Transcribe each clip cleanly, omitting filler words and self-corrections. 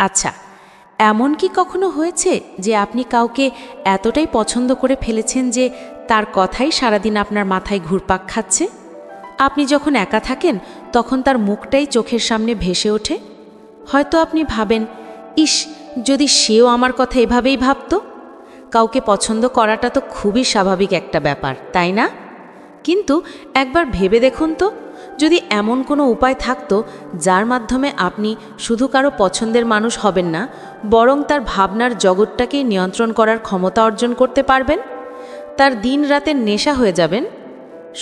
আচ্ছা, এমন কি কখনো হয়েছে যে আপনি কাউকে এতটাই পছন্দ করে ফেলেছেন যে তার কথাই সারাদিন আপনার মাথায় ঘুরপাক খাচ্ছে? আপনি যখন একা থাকেন তখন তার মুখটাই চোখের সামনে ভেসে ওঠে। হয়তো আপনি ভাবেন, ইস, যদি সেও আমার কথা এভাবেই ভাবত। কাউকে পছন্দ করাটা তো খুবই স্বাভাবিক একটা ব্যাপার, তাই না? কিন্তু একবার ভেবে দেখুন তো, যদি এমন কোনো উপায় থাকতো যার মাধ্যমে আপনি শুধু কারো পছন্দের মানুষ হবেন না, বরং তার ভাবনার জগৎটাকেই নিয়ন্ত্রণ করার ক্ষমতা অর্জন করতে পারবেন, তার দিন রাতের নেশা হয়ে যাবেন।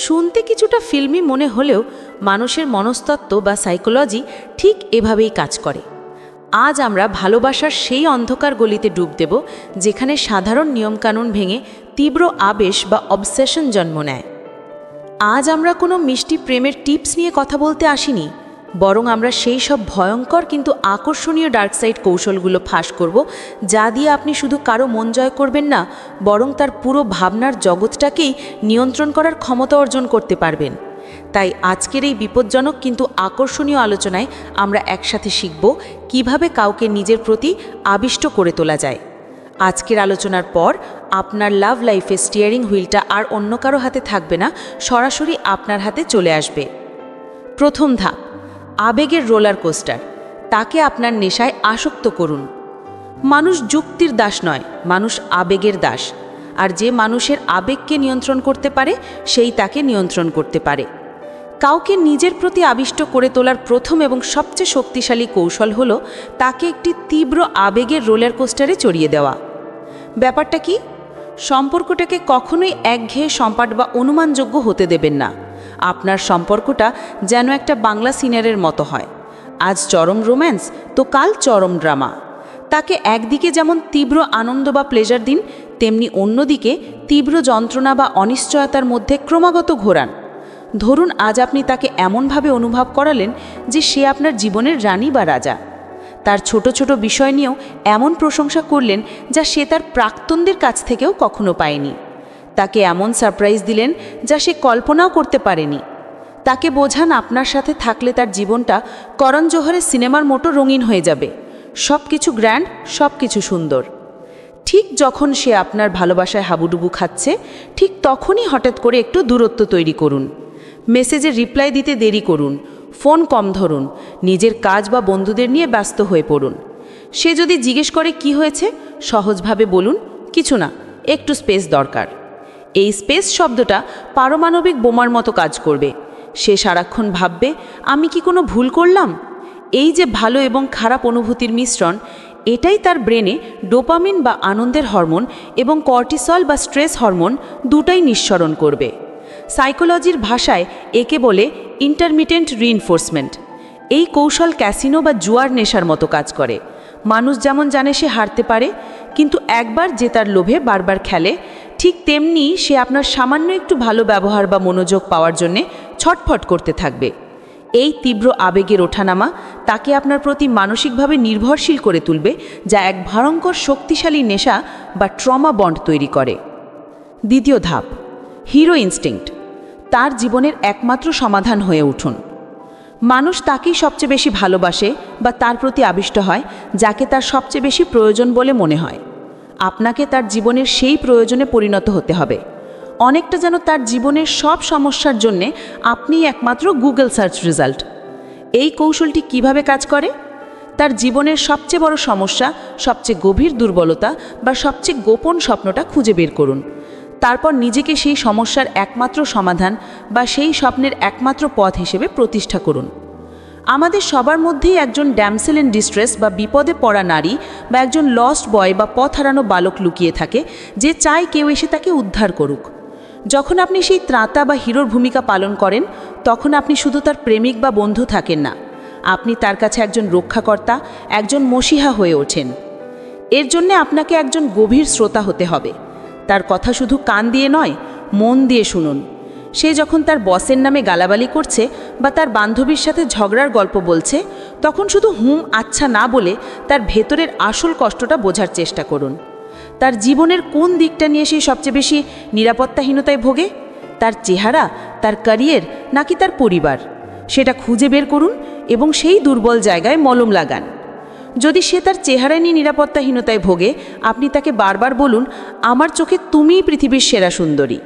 শুনতে কিছুটা ফিল্মি মনে হলেও মানুষের মনস্তত্ত্ব বা সাইকোলজি ঠিক এভাবেই কাজ করে। আজ আমরা ভালোবাসার সেই অন্ধকার গলিতে ডুব দেব যেখানে সাধারণ নিয়মকানুন ভেঙে তীব্র আবেশ বা অবসেশন জন্ম নেয়। আজ আমরা কোনো মিষ্টি প্রেমের টিপস নিয়ে কথা বলতে আসিনি, বরং আমরা সেই সব ভয়ঙ্কর কিন্তু আকর্ষণীয় ডার্ক সাইড কৌশলগুলো ফাঁস করব, যা দিয়ে আপনি শুধু কারো মন জয় করবেন না, বরং তার পুরো ভাবনার জগৎটাকেই নিয়ন্ত্রণ করার ক্ষমতা অর্জন করতে পারবেন। তাই আজকের এই বিপজ্জনক কিন্তু আকর্ষণীয় আলোচনায় আমরা একসাথে শিখব কিভাবে কাউকে নিজের প্রতি আবিষ্ট করে তোলা যায়। আজকের আলোচনার পর আপনার লাভ লাইফে স্টিয়ারিং হুইলটা আর অন্য কারো হাতে থাকবে না, সরাসরি আপনার হাতে চলে আসবে। প্রথম ধাপ, আবেগের রোলার কোস্টার। তাকে আপনার নেশায় আসক্ত করুন। মানুষ যুক্তির দাস নয়, মানুষ আবেগের দাস। আর যে মানুষের আবেগকে নিয়ন্ত্রণ করতে পারে সেই তাকে নিয়ন্ত্রণ করতে পারে। কাউকে নিজের প্রতি আবিষ্ট করে তোলার প্রথম এবং সবচেয়ে শক্তিশালী কৌশল হলো তাকে একটি তীব্র আবেগের রোলার কোস্টারে চড়িয়ে দেওয়া। ব্যাপারটা কি? সম্পর্কটাকে কখনোই একঘেয়ে সম্পাট বা অনুমানযোগ্য হতে দেবেন না। আপনার সম্পর্কটা যেন একটা বাংলা সিনারের মতো হয়। আজ চরম রোম্যান্স তো কাল চরম ড্রামা। তাকে একদিকে যেমন তীব্র আনন্দ বা প্লেজার দিন, তেমনি অন্যদিকে তীব্র যন্ত্রণা বা অনিশ্চয়তার মধ্যে ক্রমাগত ঘোরান। ধরুন আজ আপনি তাকে এমনভাবে অনুভব করালেন যে সে আপনার জীবনের রানী বা রাজা। তার ছোট ছোট বিষয় নিয়েও এমন প্রশংসা করলেন যা সে তার প্রাক্তনদের কাছ থেকেও কখনো পায়নি। তাকে এমন সারপ্রাইজ দিলেন যা সে কল্পনাও করতে পারেনি। তাকে বোঝান আপনার সাথে থাকলে তার জীবনটা করণ জোহরের সিনেমার মতো রঙিন হয়ে যাবে। সব কিছু গ্র্যান্ড, সব কিছু সুন্দর। ঠিক যখন সে আপনার ভালোবাসায় হাবুডুবু খাচ্ছে, ঠিক তখনই হঠাৎ করে একটু দূরত্ব তৈরি করুন। মেসেজে রিপ্লাই দিতে দেরি করুন, ফোন কম ধরুন, নিজের কাজ বা বন্ধুদের নিয়ে ব্যস্ত হয়ে পড়ুন। সে যদি জিজ্ঞেস করে কি হয়েছে, সহজভাবে বলুন, কিছু না, একটু স্পেস দরকার। এই স্পেস শব্দটা পারমাণবিক বোমার মতো কাজ করবে। সে সারাক্ষণ ভাববে, আমি কি কোনো ভুল করলাম? এই যে ভালো এবং খারাপ অনুভূতির মিশ্রণ, এটাই তার ব্রেনে ডোপামিন বা আনন্দের হরমোন এবং কর্টিসল বা স্ট্রেস হরমোন দুটাই নিঃসরণ করবে। সাইকোলজির ভাষায় একে বলে ইন্টারমিটেন্ট রিইনফোর্সমেন্ট। এই কৌশল ক্যাসিনো বা জুয়ার নেশার মতো কাজ করে। মানুষ যেমন জানে সে হারতে পারে, কিন্তু একবার জেতার লোভে বারবার খেলে, ঠিক তেমনি সে আপনার সামান্য একটু ভালো ব্যবহার বা মনোযোগ পাওয়ার জন্যে ছটফট করতে থাকবে। এই তীব্র আবেগের ওঠানামা তাকে আপনার প্রতি মানসিকভাবে নির্ভরশীল করে তুলবে, যা এক ভয়ঙ্কর শক্তিশালী নেশা বা ট্রমা বন্ড তৈরি করে। দ্বিতীয় ধাপ, হিরো ইনস্টিংক্ট। তার জীবনের একমাত্র সমাধান হয়ে উঠুন। মানুষ তাকেই সবচেয়ে বেশি ভালোবাসে বা তার প্রতি আবিষ্ট হয় যাকে তার সবচেয়ে বেশি প্রয়োজন বলে মনে হয়। আপনাকে তার জীবনের সেই প্রয়োজনে পরিণত হতে হবে। অনেকটা যেন তার জীবনের সব সমস্যার জন্যে আপনিই একমাত্র গুগল সার্চ রেজাল্ট। এই কৌশলটি কিভাবে কাজ করে? তার জীবনের সবচেয়ে বড় সমস্যা, সবচেয়ে গভীর দুর্বলতা বা সবচেয়ে গোপন স্বপ্নটা খুঁজে বের করুন। তারপর নিজেকে সেই সমস্যার একমাত্র সমাধান বা সেই স্বপ্নের একমাত্র পথ হিসেবে প্রতিষ্ঠা করুন। আমাদের সবার মধ্যেই একজন ড্যামসেল ইন ডিস্ট্রেস বা বিপদে পড়া নারী বা একজন লস্ট বয় বা পথ হারানো বালক লুকিয়ে থাকে, যে চায় কেউ এসে তাকে উদ্ধার করুক। যখন আপনি সেই ত্রাতা বা হিরোর ভূমিকা পালন করেন, তখন আপনি শুধু তার প্রেমিক বা বন্ধু থাকেন না, আপনি তার কাছে একজন রক্ষাকর্তা, একজন মসিহা হয়ে ওঠেন। এর জন্যে আপনাকে একজন গভীর শ্রোতা হতে হবে। তার কথা শুধু কান দিয়ে নয়, মন দিয়ে শুনুন। সে যখন তার বসের নামে গালাগালি করছে বা তার বান্ধবীর সাথে ঝগড়ার গল্প বলছে, তখন শুধু হুম আচ্ছা না বলে তার ভেতরের আসল কষ্টটা বোঝার চেষ্টা করুন। তার জীবনের কোন দিকটা নিয়ে সে সবচেয়ে বেশি নিরাপত্তাহীনতায় ভোগে? তার চেহারা, তার ক্যারিয়ার, নাকি তার পরিবার? সেটা খুঁজে বের করুন এবং সেই দুর্বল জায়গায় মলম লাগান। যদি সে তার চেহারা নিয়ে নিরাপত্তাহীনতায় ভোগে, আপনি তাকে বারবার বলুন, আমার চোখে তুমিই পৃথিবীর সেরা সুন্দরী।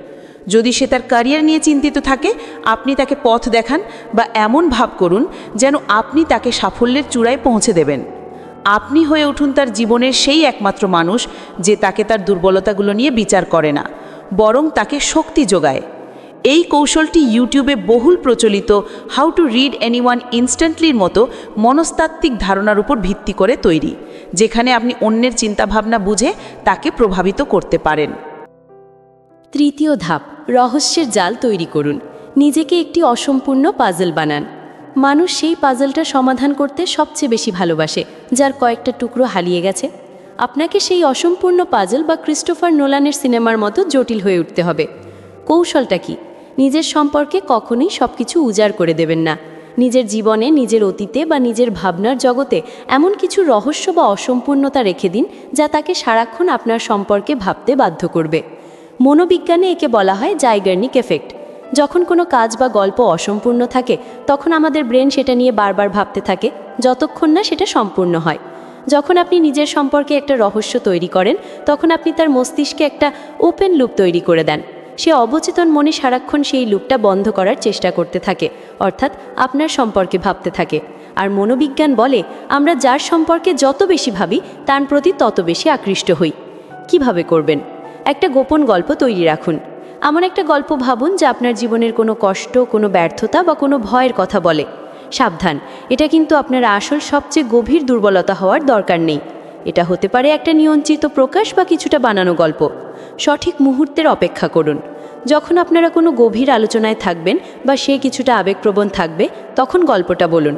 যদি সে তার ক্যারিয়ার নিয়ে চিন্তিত থাকে, আপনি তাকে পথ দেখান বা এমন ভাব করুন যেন আপনি তাকে সাফল্যের চূড়ায় পৌঁছে দেবেন। আপনি হয়ে উঠুন তার জীবনের সেই একমাত্র মানুষ যে তাকে তার দুর্বলতাগুলো নিয়ে বিচার করে না, বরং তাকে শক্তি যোগায়। এই কৌশলটি ইউটিউবে বহুল প্রচলিত হাউ টু রিড এনিওয়ান ইনস্ট্যান্টলির মতো মনস্তাত্ত্বিক ধারণার উপর ভিত্তি করে তৈরি, যেখানে আপনি অন্যের চিন্তাভাবনা বুঝে তাকে প্রভাবিত করতে পারেন। তৃতীয় ধাপ, রহস্যের জাল তৈরি করুন। নিজেকে একটি অসম্পূর্ণ পাজল বানান। মানুষ সেই পাজলটা সমাধান করতে সবচেয়ে বেশি ভালোবাসে যার কয়েকটা টুকরো হারিয়ে গেছে। আপনাকে সেই অসম্পূর্ণ পাজল বা ক্রিস্টোফার নোলানের সিনেমার মতো জটিল হয়ে উঠতে হবে। কৌশলটা কি? নিজের সম্পর্কে কখনোই সব কিছু উজাড় করে দেবেন না। নিজের জীবনে, নিজের অতীতে বা নিজের ভাবনার জগতে এমন কিছু রহস্য বা অসম্পূর্ণতা রেখে দিন যা তাকে সারাক্ষণ আপনার সম্পর্কে ভাবতে বাধ্য করবে। মনোবিজ্ঞানে একে বলা হয় জাইগার্নিক এফেক্ট। যখন কোনো কাজ বা গল্প অসম্পূর্ণ থাকে, তখন আমাদের ব্রেন সেটা নিয়ে বারবার ভাবতে থাকে যতক্ষণ না সেটা সম্পূর্ণ হয়। যখন আপনি নিজের সম্পর্কে একটা রহস্য তৈরি করেন, তখন আপনি তার মস্তিষ্কে একটা ওপেন লুপ তৈরি করে দেন। সে অবচেতন মনে সারাক্ষণ সেই লুপটা বন্ধ করার চেষ্টা করতে থাকে, অর্থাৎ আপনার সম্পর্কে ভাবতে থাকে। আর মনোবিজ্ঞান বলে, আমরা যার সম্পর্কে যত বেশি ভাবি তার প্রতি তত বেশি আকৃষ্ট হই। কিভাবে করবেন? একটা গোপন গল্প তৈরি রাখুন। এমন একটা গল্প ভাবুন যা আপনার জীবনের কোনো কষ্ট, কোনো ব্যর্থতা বা কোনো ভয়ের কথা বলে। সাবধান, এটা কিন্তু আপনার আসল সবচেয়ে গভীর দুর্বলতা হওয়ার দরকার নেই। এটা হতে পারে একটা নিয়ন্ত্রিত প্রকাশ বা কিছুটা বানানো গল্প। সঠিক মুহূর্তের অপেক্ষা করুন। যখন আপনারা কোনো গভীর আলোচনায় থাকবেন বা সে কিছুটা আবেগপ্রবণ থাকবে, তখন গল্পটা বলুন।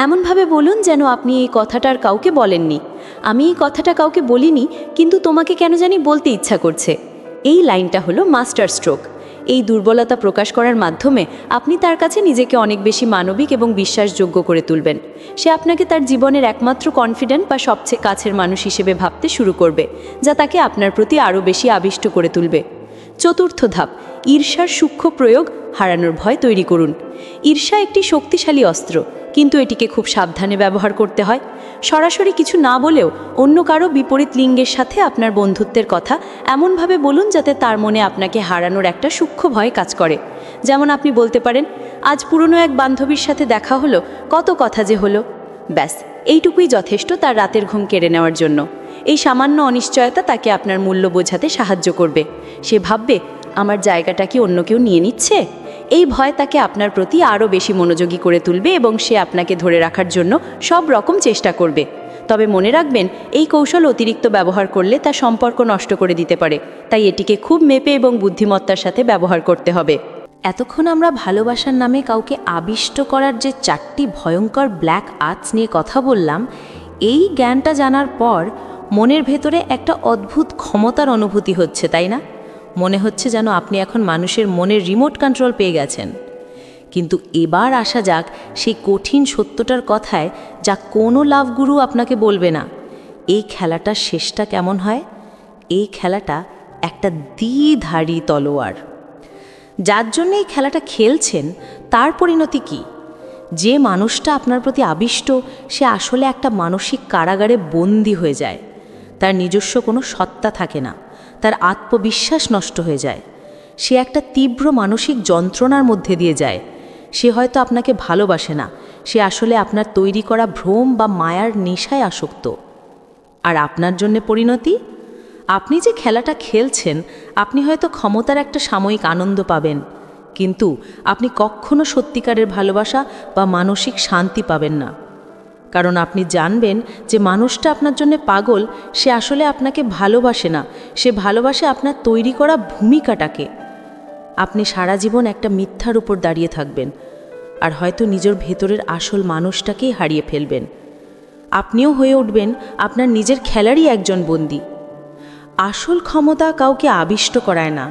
এমনভাবে বলুন যেন আপনি এই কথাটার কাউকে বলেননি। আমি এই কথাটা কাউকে বলিনি, কিন্তু তোমাকে কেন জানি বলতে ইচ্ছা করছে। এই লাইনটা হলো মাস্টার স্ট্রোক। এই দুর্বলতা প্রকাশ করার মাধ্যমে আপনি তার কাছে নিজেকে অনেক বেশি মানবিক এবং বিশ্বাসযোগ্য করে তুলবেন। সে আপনাকে তার জীবনের একমাত্র কনফিডেন্ট বা সবচেয়ে কাছের মানুষ হিসেবে ভাবতে শুরু করবে, যা তাকে আপনার প্রতি আরও বেশি আবিষ্ট করে তুলবে। চতুর্থ ধাপ, ঈর্ষার সূক্ষ্ম প্রয়োগ, হারানোর ভয় তৈরি করুন। ঈর্ষা একটি শক্তিশালী অস্ত্র, কিন্তু এটিকে খুব সাবধানে ব্যবহার করতে হয়। সরাসরি কিছু না বলেও অন্য কারো বিপরীত লিঙ্গের সাথে আপনার বন্ধুত্বের কথা এমনভাবে বলুন যাতে তার মনে আপনাকে হারানোর একটা সূক্ষ্ম ভয় কাজ করে। যেমন আপনি বলতে পারেন, আজ পুরনো এক বান্ধবীর সাথে দেখা হলো, কত কথা যে হলো। ব্যাস, এইটুকুই যথেষ্ট তার রাতের ঘুম কেড়ে নেওয়ার জন্য। এই সামান্য অনিশ্চয়তা তাকে আপনার মূল্য বোঝাতে সাহায্য করবে। সে ভাববে, আমার জায়গাটা কি অন্য কেউ নিয়ে নিচ্ছে? এই ভয় তাকে আপনার প্রতি আরও বেশি মনোযোগী করে তুলবে এবং সে আপনাকে ধরে রাখার জন্য সব রকম চেষ্টা করবে। তবে মনে রাখবেন, এই কৌশল অতিরিক্ত ব্যবহার করলে তা সম্পর্ক নষ্ট করে দিতে পারে। তাই এটিকে খুব মেপে এবং বুদ্ধিমত্তার সাথে ব্যবহার করতে হবে। এতক্ষণ আমরা ভালোবাসার নামে কাউকে আবিষ্ট করার যে 4টি ভয়ঙ্কর ব্ল্যাক আর্টস নিয়ে কথা বললাম, এই জ্ঞানটা জানার পর মনের ভেতরে একটা অদ্ভুত ক্ষমতার অনুভূতি হচ্ছে, তাই না? মনে হচ্ছে যেন আপনি এখন মানুষের মনের রিমোট কন্ট্রোল পেয়ে গেছেন। কিন্তু এবার আসা যাক সেই কঠিন সত্যটার কথায়, যা কোনো লাভগুরু আপনাকে বলবে না। এই খেলাটার শেষটা কেমন হয়? এই খেলাটা একটা দ্বিধারী তলোয়ার। যার জন্য এই খেলাটা খেলছেন তার পরিণতি কি? যে মানুষটা আপনার প্রতি আবিষ্ট, সে আসলে একটা মানসিক কারাগারে বন্দী হয়ে যায়। তার নিজস্ব কোনো সত্তা থাকে না, তার আত্মবিশ্বাস নষ্ট হয়ে যায়। সে একটা তীব্র মানসিক যন্ত্রণার মধ্যে দিয়ে যায়। সে হয়তো আপনাকে ভালোবাসে না, সে আসলে আপনার তৈরি করা ভ্রম বা মায়ার নেশায় আসক্ত। আর আপনার জন্য পরিণতি? আপনি যে খেলাটা খেলছেন, আপনি হয়তো ক্ষমতার একটা সাময়িক আনন্দ পাবেন, কিন্তু আপনি কখনো সত্যিকারের ভালোবাসা বা মানসিক শান্তি পাবেন না। কারণ আপনি জানবেন যে মানুষটা আপনার জন্য পাগল, সে আসলে আপনাকে ভালোবাসে না, সে ভালোবাসে আপনার তৈরি করা ভূমিকাটাকে। আপনি সারা জীবন একটা মিথ্যার উপর দাঁড়িয়ে থাকবেন, আর হয়তো নিজের ভেতরের আসল মানুষটাকেই হারিয়ে ফেলবেন। আপনিও হয়ে উঠবেন আপনার নিজের খেলারই একজন বন্দী। আসল ক্ষমতা কাউকে আবিষ্ট করায় না।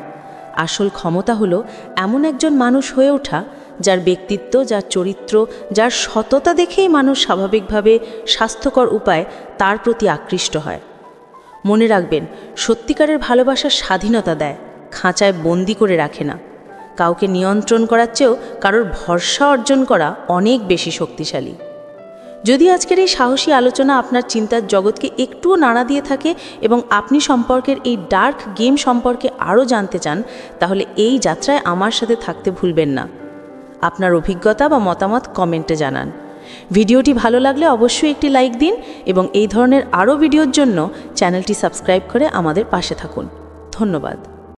আসল ক্ষমতা হলো এমন একজন মানুষ হয়ে ওঠা যার ব্যক্তিত্ব, যার চরিত্র, যার সততা দেখেই মানুষ স্বাভাবিকভাবে স্বাস্থ্যকর উপায়ে তার প্রতি আকৃষ্ট হয়। মনে রাখবেন, সত্যিকারের ভালোবাসার স্বাধীনতা দেয়, খাঁচায় বন্দি করে রাখে না। কাউকে নিয়ন্ত্রণ করার চেয়েও কারোর ভরসা অর্জন করা অনেক বেশি শক্তিশালী। যদি আজকের এই সাহসী আলোচনা আপনার চিন্তার জগৎকে একটুও নাড়া দিয়ে থাকে এবং আপনি সম্পর্কের এই ডার্ক গেম সম্পর্কে আরও জানতে চান, তাহলে এই যাত্রায় আমার সাথে থাকতে ভুলবেন না। আপনার অভিজ্ঞতা বা মতামত কমেন্টে জানান। ভিডিওটি ভালো লাগলে অবশ্যই একটি লাইক দিন এবং এই ধরনের আরও ভিডিওর জন্য চ্যানেলটি সাবস্ক্রাইব করে আমাদের পাশে থাকুন। ধন্যবাদ।